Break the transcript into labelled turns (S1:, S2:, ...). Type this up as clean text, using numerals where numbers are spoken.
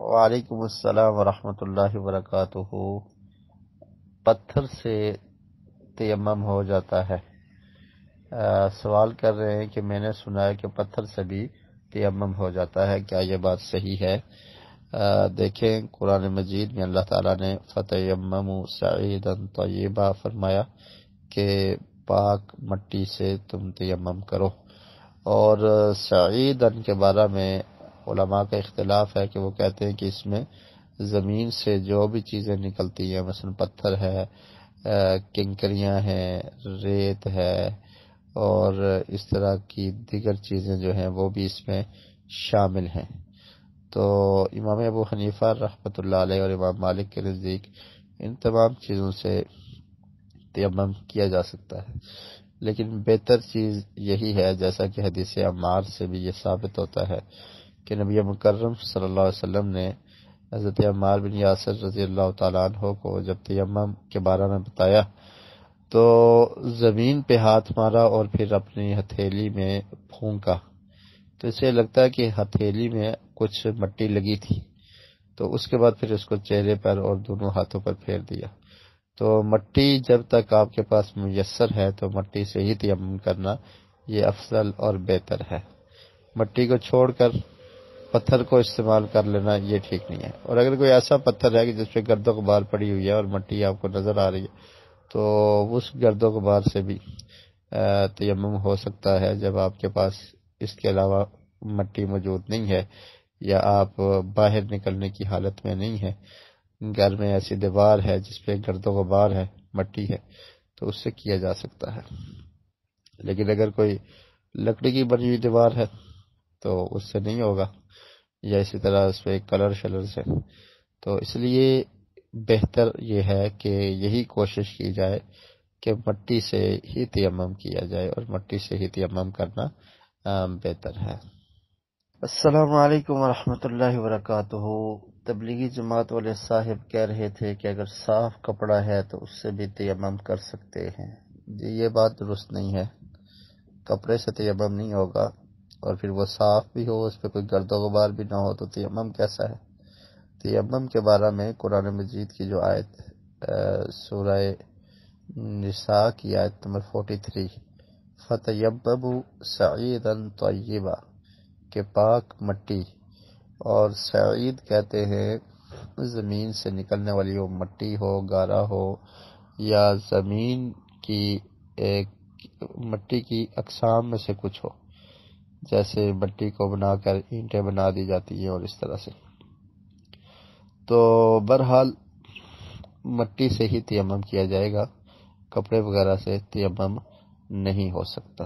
S1: وعلیکم السلام ورحمۃ اللہ وبرکاتہ۔ پتھر سے تیمم ہو جاتا ہے؟ سوال کر رہے ہیں کہ میں نے سنا ہے کہ پتھر سے بھی تیمم ہو جاتا ہے، کیا یہ بات صحیح ہے؟ دیکھیں قرآن مجید میں اللہ تعالیٰ نے فَتَيَمَّمُوا صَعِيدًا طَيِّبًا فرمایا کہ پاک مٹی سے تم تیمم کرو، اور سعیدن کے بارے میں علماء کا اختلاف ہے کہ وہ کہتے ہیں کہ اس میں زمین سے جو بھی چیزیں نکلتی ہیں، مثلا پتھر ہے، کنکریاں ہیں، ریت ہے، اور اس طرح کی دیگر چیزیں جو ہیں وہ بھی اس میں شامل ہیں۔ تو امام ابو حنیفہ رحمۃ اللہ علیہ اور امام مالک کے نزدیک ان تمام چیزوں سے تیمم کیا جا سکتا ہے، لیکن بہتر چیز یہی ہے، جیسا کہ حدیث عمار سے بھی یہ ثابت ہوتا ہے کہ نبی مکرم صلی اللہ علیہ وسلم نے حضرت عمار بن یاسر رضی اللہ تعالیٰ عنہ کو جب تیمم کے بارے میں بتایا تو زمین پہ ہاتھ مارا اور پھر اپنی ہتھیلی میں پھونکا، تو اسے لگتا ہے کہ ہتھیلی میں کچھ مٹی لگی تھی، تو اس کے بعد پھر اس کو چہرے پر اور دونوں ہاتھوں پر پھیر دیا۔ تو مٹی جب تک آپ کے پاس میسر ہے تو مٹی سے ہی تیمم کرنا یہ افضل اور بہتر ہے۔ مٹی کو چھوڑ کر پتھر کو استعمال کر لینا یہ ٹھیک نہیں ہے۔ اور اگر کوئی ایسا پتھر ہے کہ جس پہ گرد و غبار پڑی ہوئی ہے اور مٹی آپ کو نظر آ رہی ہے، تو اس گرد و غبار سے بھی تیمم ہو سکتا ہے جب آپ کے پاس اس کے علاوہ مٹی موجود نہیں ہے، یا آپ باہر نکلنے کی حالت میں نہیں ہے، گھر میں ایسی دیوار ہے جس پہ گرد و غبار ہے، مٹی ہے، تو اس سے کیا جا سکتا ہے۔ لیکن اگر کوئی لکڑی کی بنی ہوئی دیوار ہے تو اس سے نہیں ہوگا، یا اسی طرح اس پہ کلر شلر سے، تو اس لیے بہتر یہ ہے کہ یہی کوشش کی جائے کہ مٹی سے ہی تیمم کیا جائے، اور مٹی سے ہی تیمم کرنا بہتر ہے۔ السلام علیکم ورحمۃ اللہ وبرکاتہ۔ تبلیغی جماعت والے صاحب کہہ رہے تھے کہ اگر صاف کپڑا ہے تو اس سے بھی تیمم کر سکتے ہیں۔ جی یہ بات درست نہیں ہے، کپڑے سے تیمم نہیں ہوگا، اور پھر وہ صاف بھی ہو، اس پہ کوئی گرد و غبار بھی نہ ہو، تو تیمم کیسا ہے؟ تیمم کے بارے میں قرآن مجید کی جو آیت سورہ نساء کی آیت نمبر 43 فَتَيَمَّمُوا صَعِيدًا طَيِّبًا کہ پاک مٹی، اور سعید کہتے ہیں زمین سے نکلنے والی وہ مٹی ہو، گارا ہو، یا زمین کی ایک مٹی کی اقسام میں سے کچھ ہو، جیسے مٹی کو بنا کر اینٹیں بنا دی جاتی ہیں اور اس طرح سے۔ تو بہرحال مٹی سے ہی تیمم کیا جائے گا، کپڑے وغیرہ سے تیمم نہیں ہو سکتا۔